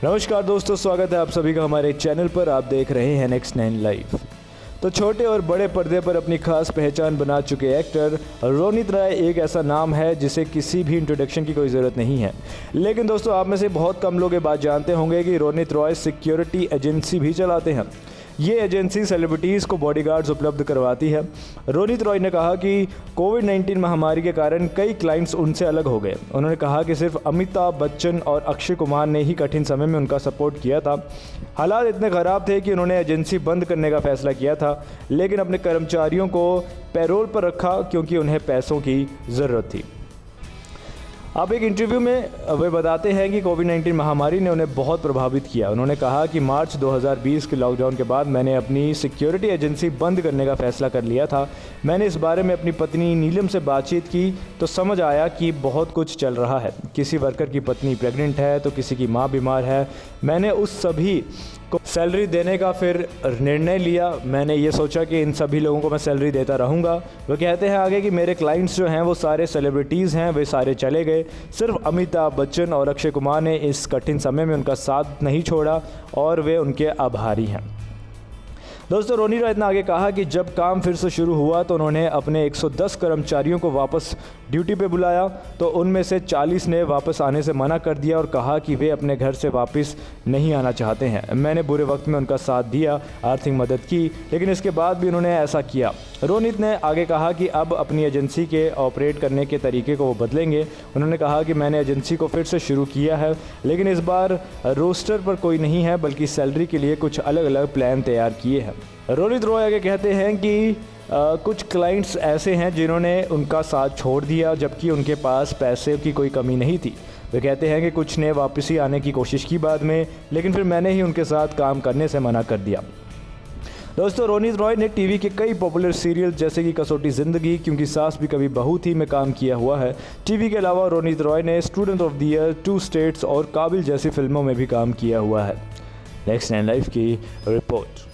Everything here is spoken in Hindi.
नमस्कार दोस्तों, स्वागत है आप सभी का हमारे चैनल पर। आप देख रहे हैं नेक्स्ट 9 लाइव। तो छोटे और बड़े पर्दे पर अपनी खास पहचान बना चुके एक्टर रोनित रॉय एक ऐसा नाम है जिसे किसी भी इंट्रोडक्शन की कोई ज़रूरत नहीं है। लेकिन दोस्तों, आप में से बहुत कम लोग ये बात जानते होंगे कि रोनित रॉय सिक्योरिटी एजेंसी भी चलाते हैं। ये एजेंसी सेलिब्रिटीज़ को बॉडीगार्ड्स उपलब्ध करवाती है। रोनित रॉय ने कहा कि कोविड-19 महामारी के कारण कई क्लाइंट्स उनसे अलग हो गए। उन्होंने कहा कि सिर्फ अमिताभ बच्चन और अक्षय कुमार ने ही कठिन समय में उनका सपोर्ट किया था। हालात इतने ख़राब थे कि उन्होंने एजेंसी बंद करने का फैसला किया था, लेकिन अपने कर्मचारियों को पैरोल पर रखा क्योंकि उन्हें पैसों की ज़रूरत थी। अब एक इंटरव्यू में वे बताते हैं कि कोविड-19 महामारी ने उन्हें बहुत प्रभावित किया। उन्होंने कहा कि मार्च 2020 के लॉकडाउन के बाद मैंने अपनी सिक्योरिटी एजेंसी बंद करने का फ़ैसला कर लिया था। मैंने इस बारे में अपनी पत्नी नीलम से बातचीत की तो समझ आया कि बहुत कुछ चल रहा है। किसी वर्कर की पत्नी प्रेग्नेंट है तो किसी की माँ बीमार है। मैंने उस सभी को सैलरी देने का फिर निर्णय लिया। मैंने ये सोचा कि इन सभी लोगों को मैं सैलरी देता रहूँगा। वो कहते हैं आगे कि मेरे क्लाइंट्स जो हैं वो सारे सेलिब्रिटीज़ हैं, वे सारे चले गए। सिर्फ अमिताभ बच्चन और अक्षय कुमार ने इस कठिन समय में उनका साथ नहीं छोड़ा और वे उनके आभारी हैं। दोस्तों, रोनित रॉय ने आगे कहा कि जब काम फिर से शुरू हुआ तो उन्होंने अपने 110 कर्मचारियों को वापस ड्यूटी पे बुलाया, तो उनमें से 40 ने वापस आने से मना कर दिया और कहा कि वे अपने घर से वापस नहीं आना चाहते हैं। मैंने बुरे वक्त में उनका साथ दिया, आर्थिक मदद की, लेकिन इसके बाद भी उन्होंने ऐसा किया। रोनित ने आगे कहा कि अब अपनी एजेंसी के ऑपरेट करने के तरीके को वो बदलेंगे। उन्होंने कहा कि मैंने एजेंसी को फिर से शुरू किया है, लेकिन इस बार रोस्टर पर कोई नहीं है, बल्कि सैलरी के लिए कुछ अलग अलग प्लान तैयार किए हैं। रोनित रॉय आगे कहते हैं कि कुछ क्लाइंट्स ऐसे हैं जिन्होंने उनका साथ छोड़ दिया जबकि उनके पास पैसे की कोई कमी नहीं थी। वे कहते हैं कि कुछ ने वापसी आने की कोशिश की बाद में, लेकिन फिर मैंने ही उनके साथ काम करने से मना कर दिया। दोस्तों, रोनित रॉय ने टीवी के कई पॉपुलर सीरियल जैसे कि कसौटी ज़िंदगी, क्योंकि सास भी कभी बहू थी में काम किया हुआ है। टीवी के अलावा रोनित रॉय ने student of the year, 2 states और काबिल जैसी फिल्मों में भी काम किया हुआ है। नेक्स्ट 9 लाइव की रिपोर्ट।